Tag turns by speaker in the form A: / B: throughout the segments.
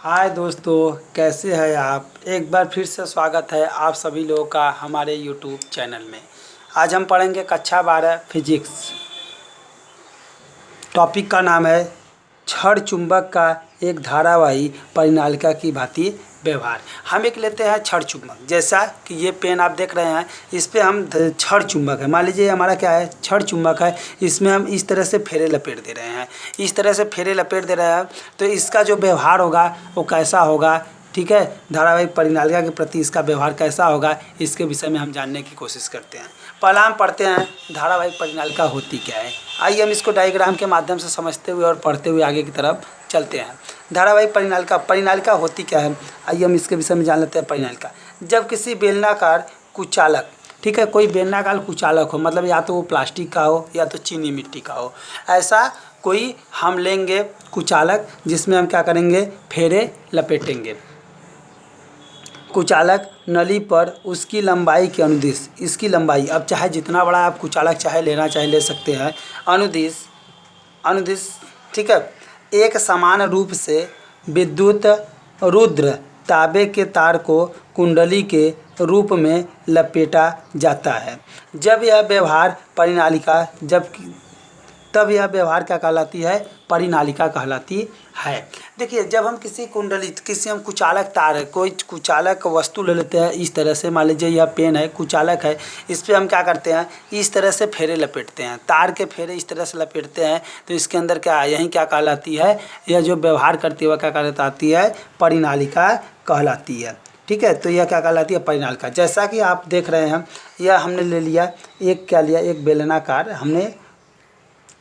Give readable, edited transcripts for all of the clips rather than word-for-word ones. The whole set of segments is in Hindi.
A: हाय दोस्तों, कैसे हैं आप। एक बार फिर से स्वागत है आप सभी लोगों का हमारे यूट्यूब चैनल में। आज हम पढ़ेंगे कक्षा 12 फिजिक्स। टॉपिक का नाम है छड़ चुंबक का एक धारावाही परिनालिका की भांति व्यवहार। हम एक लेते हैं छड़ चुंबक, जैसा कि ये पेन आप देख रहे हैं, इस पे हम छड़ चुंबक है। मान लीजिए हमारा क्या है, छड़ चुंबक है। इसमें हम इस तरह से फेरे लपेट दे रहे हैं, इस तरह से फेरे लपेट दे रहे हैं। तो इसका जो व्यवहार होगा वो कैसा होगा, ठीक है। धारावाही परिनालिका के प्रति इसका व्यवहार कैसा होगा, इसके विषय में हम जानने की कोशिश करते हैं। पहला हम पढ़ते हैं धारावाही परिनालिका होती क्या है। आइए हम इसको डायग्राम के माध्यम से समझते हुए और पढ़ते हुए आगे की तरफ चलते हैं। धारावाही परिनालिका होती क्या है, आइए हम इसके विषय में जान लेते हैं। परिनालिका जब किसी बेलनाकार कुचालक, ठीक है, कोई बेलनाकार कुचालक हो, मतलब या तो वो प्लास्टिक का हो या तो चीनी मिट्टी का हो, ऐसा कोई हम लेंगे कुचालक, जिसमें हम क्या करेंगे, फेरे लपेटेंगे। कुचालक नली पर उसकी लंबाई के अनुदिश, इसकी लंबाई, अब चाहे जितना बड़ा आप कुचालक चाहे लेना चाहे ले सकते हैं, अनुदिश, ठीक है, एक समान रूप से विद्युत रुद्र तांबे के तार को कुंडली के रूप में लपेटा जाता है। जब यह व्यवहार परिनालिका तब यह व्यवहार क्या कहलाती है, परिनालिका कहलाती है। देखिए, जब हम किसी हम कुचालक तार है, कोई कुचालक वस्तु ले लेते हैं इस तरह से, मान लीजिए यह पेन है, कुचालक है, इस पर हम क्या करते हैं, इस तरह से फेरे लपेटते हैं, तार के फेरे इस तरह से लपेटते हैं। तो इसके अंदर क्या, यही क्या कहलाती है, यह जो व्यवहार करती है क्या कहलाती है, परिनालिका कहलाती है। ठीक है, तो यह क्या कहलाती है, परिनालिका। जैसा कि आप देख रहे हैं, यह हमने ले लिया, एक बेलनाकार हमने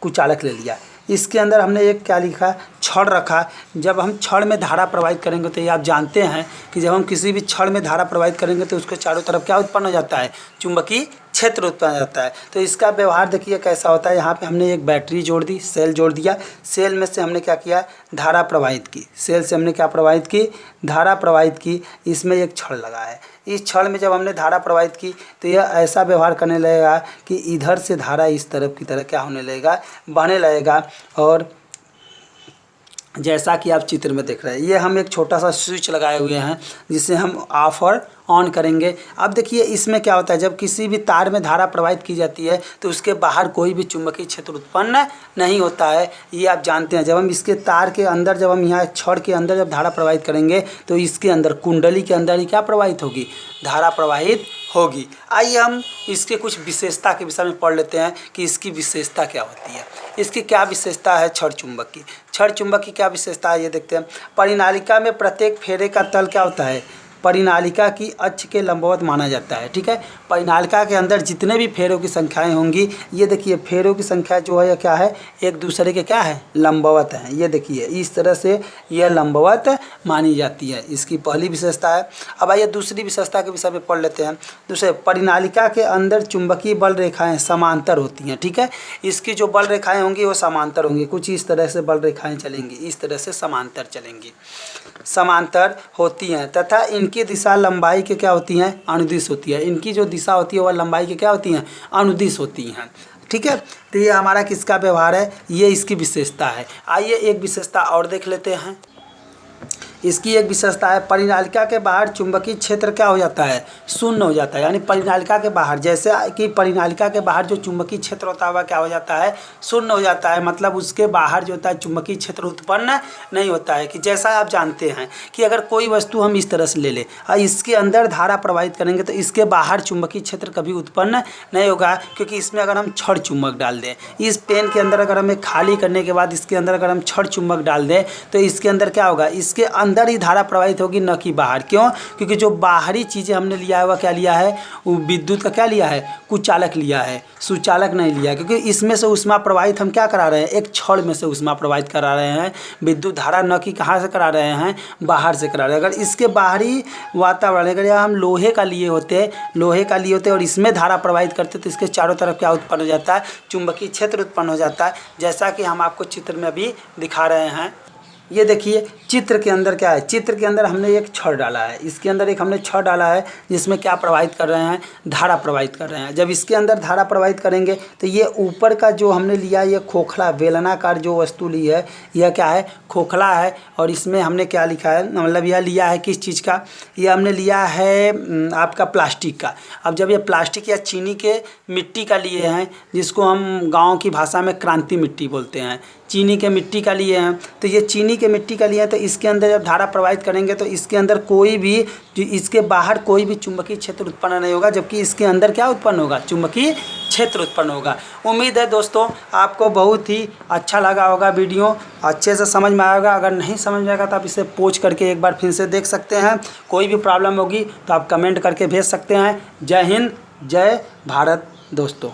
A: कुचालक ले लिया। इसके अंदर हमने एक क्या लिखा, छड़ रखा। जब हम छड़ में धारा प्रवाहित करेंगे तो ये आप जानते हैं कि जब हम किसी भी छड़ में धारा प्रवाहित करेंगे तो उसके चारों तरफ क्या उत्पन्न हो जाता है, चुंबकीय क्षेत्र उत्पन्न हो जाता है। तो इसका व्यवहार देखिए कैसा होता है। यहाँ पे हमने एक बैटरी जोड़ दी, सेल जोड़ दिया, सेल में से हमने क्या किया, धारा प्रवाहित की, सेल से हमने क्या प्रवाहित की, धारा प्रवाहित की। इसमें एक छड़ लगा है, इस छड़ में जब हमने धारा प्रवाहित की तो यह ऐसा व्यवहार करने लगेगा कि इधर से धारा इस तरफ की तरह क्या होने लगेगा, बहने लगेगा। और जैसा कि आप चित्र में देख रहे हैं, ये हम एक छोटा सा स्विच लगाए हुए हैं जिसे हम ऑफ और ऑन करेंगे। अब देखिए इसमें क्या होता है, जब किसी भी तार में धारा प्रवाहित की जाती है तो उसके बाहर कोई भी चुंबकीय क्षेत्र उत्पन्न नहीं होता है, ये आप जानते हैं। जब हम इसके तार के अंदर, जब हम यहाँ छड़ के अंदर जब धारा प्रवाहित करेंगे तो इसके अंदर कुंडली के अंदर ही क्या प्रवाहित होगी, धारा प्रवाहित होगी। आइए हम इसके कुछ विशेषता के विषय में पढ़ लेते हैं कि इसकी विशेषता क्या होती है। इसकी क्या विशेषता है छड़ चुंबक की, छड़ चुंबक की क्या विशेषता है ये देखते हैं। परिनालिका में प्रत्येक फेरे का तल क्या होता है, परिनालिका की अक्ष के लंबवत माना जाता है। ठीक है, परिनालिका के अंदर जितने भी फेरों की संख्याएं होंगी, ये देखिए फेरों की संख्या जो है क्या है, एक दूसरे के क्या है, लंबवत है। ये देखिए इस तरह से यह लंबवत मानी जाती है, इसकी पहली विशेषता है। अब आइए दूसरी विशेषता के विषय में पढ़ लेते हैं। दूसरे, परिनालिका के अंदर चुंबकीय बल रेखाएं समांतर होती हैं। ठीक है, इसकी जो बल रेखाएं होंगी वो समांतर होंगी, कुछ इस तरह से बल रेखाएं चलेंगी, इस तरह से समांतर चलेंगी, समांतर होती हैं, तथा इनकी दिशा लंबाई के क्या होती हैं, अनुदिश होती है। इनकी जो दिशा होती है वह लंबाई के क्या होती हैं, अनुदिश होती हैं। ठीक है, तो ये हमारा किसका व्यवहार है, ये इसकी विशेषता है। आइए एक विशेषता और देख लेते हैं। इसकी एक विशेषता है, परिनालिका के बाहर चुंबकीय क्षेत्र क्या हो जाता है, शून्य हो जाता है। यानी परिनालिका के बाहर, जैसे कि परिनालिका के बाहर जो चुंबकीय क्षेत्र होता है वह क्या हो जाता है, शून्य हो जाता है। मतलब उसके बाहर जो होता है चुंबकीय क्षेत्र उत्पन्न नहीं होता है। कि जैसा आप जानते हैं कि अगर कोई वस्तु हम इस तरह से ले लें और इसके अंदर धारा प्रवाहित करेंगे तो इसके बाहर चुंबकीय क्षेत्र कभी उत्पन्न नहीं होगा, क्योंकि इसमें अगर हम छड़ चुंबक डाल दें, इस पेन के अंदर अगर हमें खाली करने के बाद इसके अंदर अगर हम छड़ चुंबक डाल दें तो इसके अंदर क्या होगा, इसके अंदर ही धारा प्रवाहित होगी, न कि बाहर। क्यों, क्योंकि जो बाहरी चीज़ें हमने लिया है वह क्या लिया है, वो विद्युत का क्या लिया है, कुचालक लिया है, सुचालक नहीं लिया। क्योंकि इसमें से ऊष्मा प्रवाहित हम क्या करा रहे हैं, एक छड़ में से ऊष्मा प्रवाहित करा रहे हैं, विद्युत धारा न कि कहाँ से करा रहे हैं, बाहर से करा रहे हैं। अगर इसके बाहरी वातावरण, अगर हम लोहे का लिए होते और इसमें धारा प्रवाहित करते तो इसके चारों तरफ क्या उत्पन्न हो जाता है, चुंबकीय क्षेत्र उत्पन्न हो जाता है। जैसा कि हम आपको चित्र में अभी दिखा रहे हैं, ये देखिए चित्र के अंदर क्या है, चित्र के अंदर हमने एक छड़ डाला है, इसके अंदर एक हमने छड़ डाला है जिसमें क्या प्रवाहित कर रहे हैं, धारा प्रवाहित कर रहे हैं। जब इसके अंदर धारा प्रवाहित करेंगे तो ये ऊपर का जो हमने लिया ये खोखला बेलनाकार जो वस्तु ली है यह क्या है, खोखला है। और इसमें हमने क्या लिखा है, मतलब यह लिया है किस चीज़ का, ये हमने लिया है आपका प्लास्टिक का। अब जब ये प्लास्टिक या चीनी के मिट्टी का लिए हैं, जिसको हम गाँव की भाषा में क्रांति मिट्टी बोलते हैं, चीनी के मिट्टी का लिए हैं, तो ये चीनी के मिट्टी का लिए हैं, तो इसके अंदर जब धारा प्रवाहित करेंगे तो इसके अंदर कोई भी, इसके बाहर कोई भी चुंबकीय क्षेत्र उत्पन्न नहीं होगा, जबकि इसके अंदर क्या उत्पन्न होगा, चुंबकीय क्षेत्र उत्पन्न होगा। उम्मीद है दोस्तों आपको बहुत ही अच्छा लगा होगा, वीडियो अच्छे से समझ में आएगा। अगर नहीं समझ में आएगा तो आप इसे पॉज करके एक बार फिर से देख सकते हैं। कोई भी प्रॉब्लम होगी तो आप कमेंट करके भेज सकते हैं। जय हिंद, जय भारत दोस्तों।